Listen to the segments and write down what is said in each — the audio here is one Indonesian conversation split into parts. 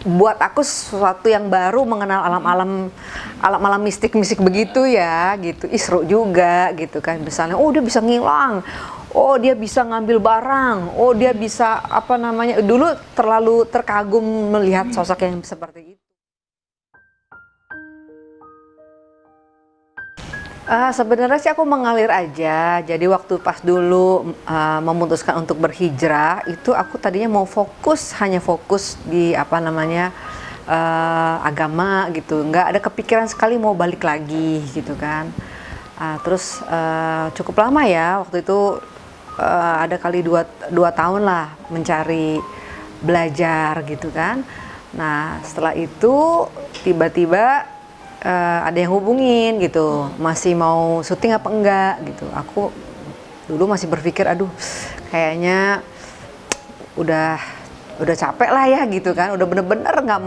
buat aku sesuatu yang baru, mengenal alam-alam mistik-mistik begitu ya gitu. Ih, seru juga gitu kan. Misalnya oh dia bisa ngilang, oh dia bisa ngambil barang, oh dia bisa apa namanya, dulu terlalu terkagum melihat sosok yang seperti itu. Sebenarnya sih aku mengalir aja. Jadi waktu pas dulu memutuskan untuk berhijrah, itu aku tadinya mau hanya fokus di apa namanya agama gitu. Nggak ada kepikiran sekali mau balik lagi gitu kan. Terus cukup lama ya waktu itu ada kali dua tahun lah mencari belajar gitu kan. Nah setelah itu tiba-tiba ada yang hubungin gitu, masih mau syuting apa enggak gitu. Aku dulu masih berpikir, aduh kayaknya udah capek lah ya gitu kan, udah bener-bener nggak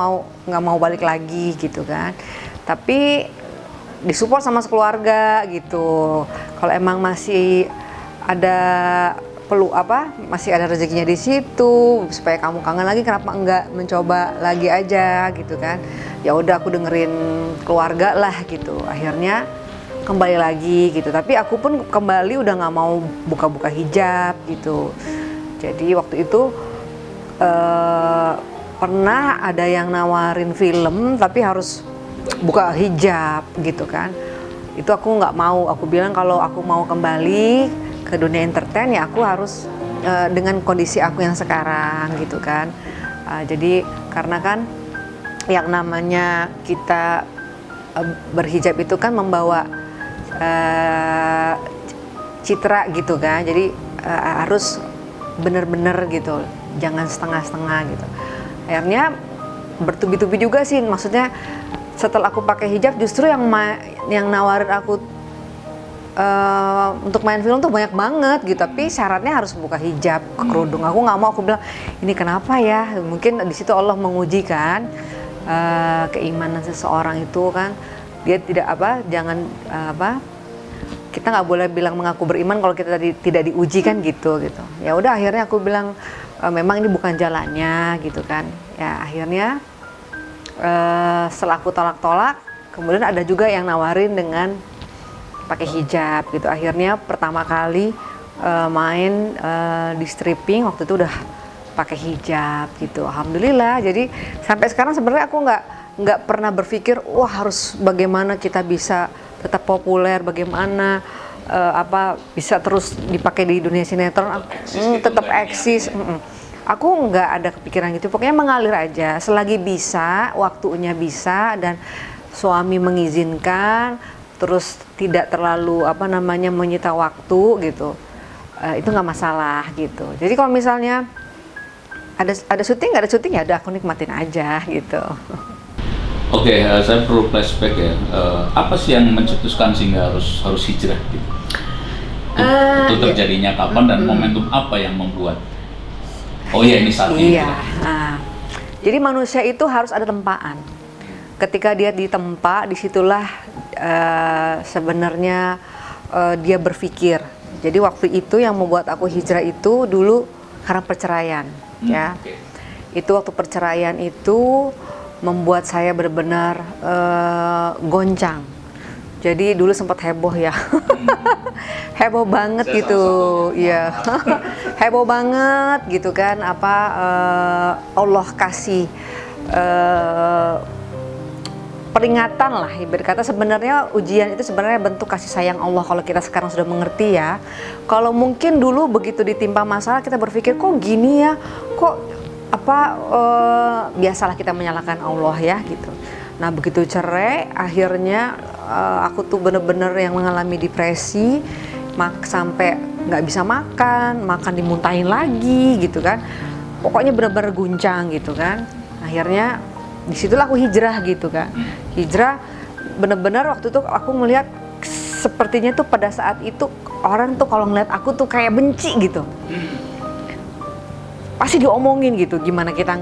mau balik lagi gitu kan. Tapi disupport sama keluarga gitu. Kalau emang masih ada masih ada rezekinya di situ supaya kamu kangen lagi, kenapa enggak mencoba lagi aja gitu kan. Ya udah aku dengerin keluarga lah gitu, akhirnya kembali lagi gitu. Tapi aku pun kembali udah nggak mau buka-buka hijab gitu. Jadi waktu itu pernah ada yang nawarin film tapi harus buka hijab gitu kan. Itu aku nggak mau, aku bilang kalau aku mau kembali ke dunia entertain ya aku harus dengan kondisi aku yang sekarang gitu kan. Jadi karena kan yang namanya kita berhijab itu kan membawa citra gitu kan. Jadi harus bener-bener gitu, jangan setengah-setengah gitu. Akhirnya bertubi-tubi juga sih, maksudnya setelah aku pakai hijab justru yang nawarin aku untuk main film tuh banyak banget gitu, tapi syaratnya harus buka hijab, kerudung. Aku nggak mau, aku bilang ini kenapa ya? Mungkin di situ Allah menguji kan keimanan seseorang itu kan. Dia tidak kita nggak boleh bilang mengaku beriman kalau kita tidak diuji kan gitu. Ya udah akhirnya aku bilang memang ini bukan jalannya gitu kan. Ya akhirnya setelah aku tolak, kemudian ada juga yang nawarin dengan pakai hijab gitu. Akhirnya pertama kali main di stripping waktu itu udah pakai hijab gitu. Alhamdulillah. Jadi sampai sekarang sebenarnya aku nggak pernah berpikir wah harus bagaimana kita bisa tetap populer, bagaimana bisa terus dipakai di dunia sinetron, tetap eksis. Aku nggak ada kepikiran gitu. Pokoknya mengalir aja. Selagi bisa, waktunya bisa dan suami mengizinkan, terus tidak terlalu menyita waktu gitu. Itu nggak masalah gitu. Jadi kalau misalnya ada syuting, nggak ada syuting ya udah aku nikmatin aja gitu. Oke, saya perlu flashback ya. Apa sih yang mencetuskan sehingga harus hijrah gitu? Itu terjadinya kapan dan momentum apa yang membuat? Oh iya, ini saat ini. Iya. Jadi manusia itu harus ada tempaan. Ketika dia ditempa, disitulah sebenarnya dia berpikir. Jadi waktu itu yang membuat aku hijrah itu dulu karena perceraian. Ya, itu waktu perceraian itu membuat saya benar-benar goncang. Jadi dulu sempat heboh ya, heboh banget saya gitu, ya, heboh banget gitu kan. Allah kasih peringatan lah, ibarat kata sebenarnya ujian itu sebenarnya bentuk kasih sayang Allah kalau kita sekarang sudah mengerti ya. Kalau mungkin dulu begitu ditimpa masalah kita berpikir kok gini ya, kok biasalah kita menyalahkan Allah ya gitu. Nah begitu cerai akhirnya aku tuh bener-bener yang mengalami depresi, sampai nggak bisa makan dimuntahin lagi gitu kan. Pokoknya bener-bener guncang gitu kan. Akhirnya disitulah aku hijrah gitu kan. Hijrah bener-bener waktu itu aku melihat sepertinya tuh pada saat itu orang tuh kalau ngeliat aku tuh kayak benci gitu. Pasti diomongin gitu, gimana kita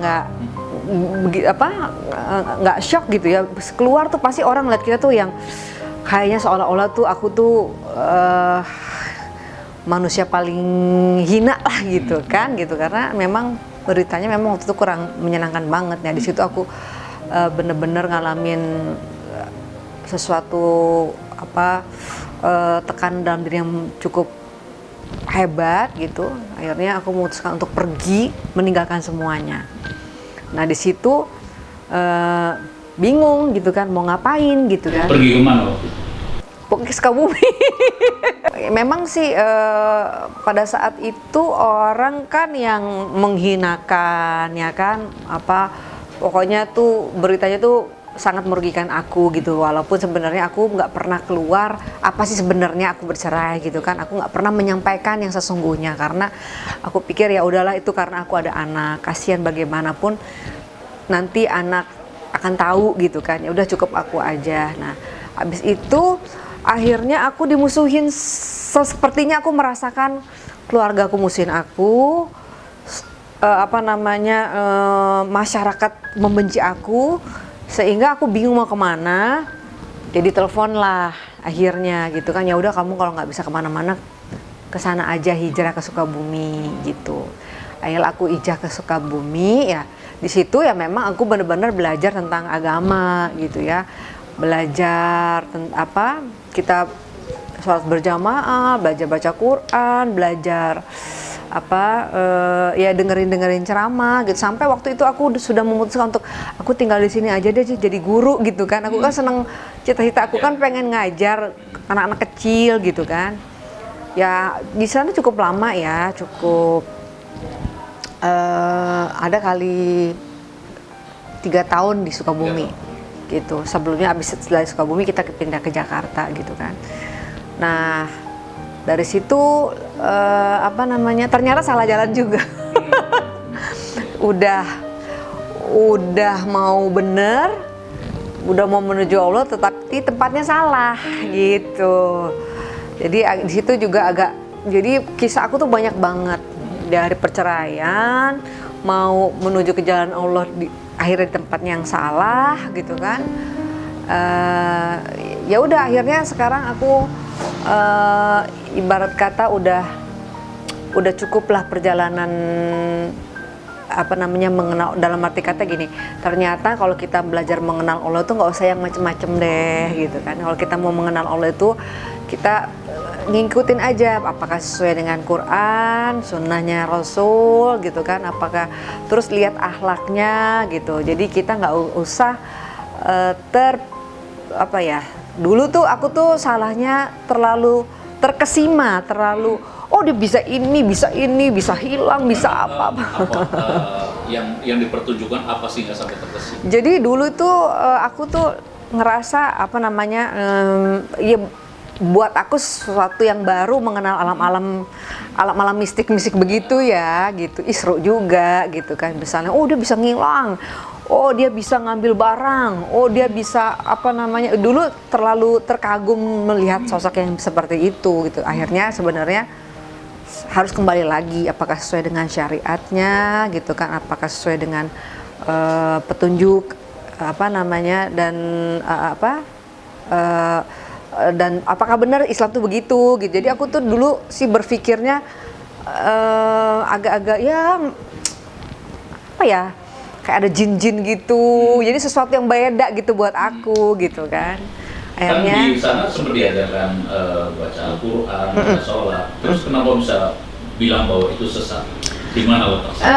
nggak shock gitu ya. Keluar tuh pasti orang ngeliat kita tuh yang kayaknya seolah-olah tuh aku tuh manusia paling hina lah gitu kan gitu, karena memang beritanya memang waktu itu kurang menyenangkan banget ya. Di situ aku bener-bener ngalamin sesuatu tekanan dalam diri yang cukup hebat gitu. Akhirnya aku memutuskan untuk pergi, meninggalkan semuanya. Nah di situ bingung gitu kan, mau ngapain gitu kan. Pergi kemana waktu itu? Pokoknya ke Sukabumi. Memang sih pada saat itu orang kan yang menghinakan ya kan, pokoknya tuh beritanya tuh sangat merugikan aku gitu, walaupun sebenarnya aku nggak pernah keluar apa sih sebenarnya aku bercerai gitu kan. Aku nggak pernah menyampaikan yang sesungguhnya karena aku pikir ya udahlah, itu karena aku ada anak, kasihan bagaimanapun nanti anak akan tahu gitu kan, ya udah cukup aku aja. Nah habis itu akhirnya aku dimusuhin, sepertinya aku merasakan keluarga aku musuhin aku, masyarakat membenci aku, sehingga aku bingung mau kemana. Jadi telepon lah akhirnya gitu kan, ya udah kamu kalau nggak bisa kemana-mana kesana aja, hijrah ke Sukabumi gitu. Akhirnya aku hijrah ke Sukabumi ya. Di situ ya memang aku benar-benar belajar tentang agama gitu ya, belajar kita sholat berjamaah, belajar baca Quran, belajar ya dengerin ceramah gitu. Sampai waktu itu aku sudah memutuskan untuk aku tinggal di sini aja deh jadi guru gitu kan. Aku kan seneng, cita-cita aku kan pengen ngajar anak-anak kecil gitu kan. Ya di sana cukup lama ya, cukup ada kali 3 tahun di Sukabumi gitu. Sebelumnya setelah Sukabumi kita pindah ke Jakarta gitu kan. Nah dari situ ternyata salah jalan juga. udah mau bener, udah mau menuju Allah, tetapi tempatnya salah gitu. Jadi di situ juga jadi kisah aku tuh banyak banget, dari perceraian mau menuju ke jalan Allah, akhirnya di tempatnya yang salah gitu kan. Ya udah akhirnya sekarang aku ibarat kata udah cukuplah perjalanan mengenal, dalam arti kata gini, ternyata kalau kita belajar mengenal Allah itu nggak usah yang macem-macem deh gitu kan. Kalau kita mau mengenal Allah itu kita ngikutin aja apakah sesuai dengan Quran, sunnahnya Rasul gitu kan, apakah terus lihat akhlaknya gitu. Jadi kita nggak usah dulu tuh aku tuh salahnya terlalu terkesima, terlalu dia bisa hilang, bisa apa yang dipertunjukkan apa sih nggak sampai terkesima. Jadi dulu tuh aku tuh ngerasa ya buat aku sesuatu yang baru, mengenal alam mistik begitu ya gitu. Seru juga gitu kan, misalnya dia bisa ngilang, dia bisa ngambil barang, dia bisa dulu terlalu terkagum melihat sosok yang seperti itu gitu. Akhirnya sebenarnya harus kembali lagi, apakah sesuai dengan syariatnya gitu kan, apakah sesuai dengan petunjuk dan apakah benar Islam tuh begitu gitu. Jadi aku tuh dulu sih berpikirnya agak-agak kayak ada jin-jin gitu. Jadi sesuatu yang beda gitu buat aku gitu kan. Akhirnya kan di sana sempat diajarkan baca Al-Quran, baca sholat. Terus kenapa bisa bilang bahwa itu sesat? Di mana letaknya?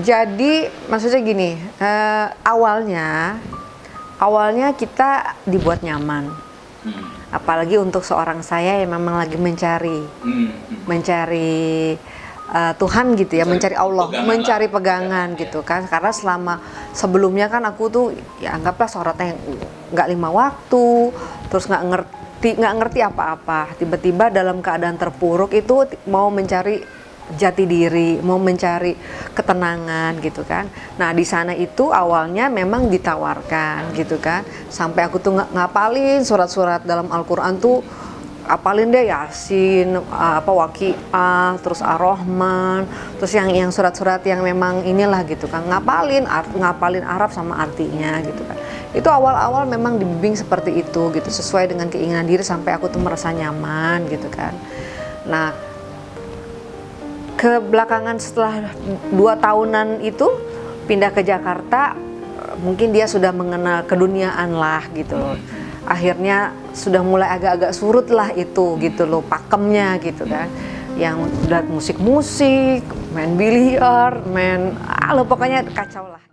Jadi maksudnya gini, awalnya kita dibuat nyaman. Apalagi untuk seorang saya yang memang lagi mencari Tuhan gitu ya, mencari Allah, mencari pegangan gitu kan. Karena sebelumnya kan aku tuh ya anggaplah sholatnya nggak 5 waktu, terus nggak ngerti apa-apa. Tiba-tiba dalam keadaan terpuruk itu mau mencari jati diri, mau mencari ketenangan gitu kan. Nah di sana itu awalnya memang ditawarkan gitu kan, sampai aku tuh ngapalin surat-surat dalam Al-Quran tuh, apalin deh Yasin, Waqiah, terus Ar-Rahman, terus yang surat-surat yang memang inilah gitu kan, ngapalin Arab sama artinya gitu kan. Itu awal-awal memang dibimbing seperti itu gitu, sesuai dengan keinginan diri sampai aku tuh merasa nyaman gitu kan. Nah kebelakangan setelah 2 tahunan itu pindah ke Jakarta, mungkin dia sudah mengenal keduniaan lah gitu loh. Akhirnya sudah mulai agak-agak surut lah itu gitu loh, pakemnya gitu kan. Yang udah musik-musik, main biliar, pokoknya kacau lah.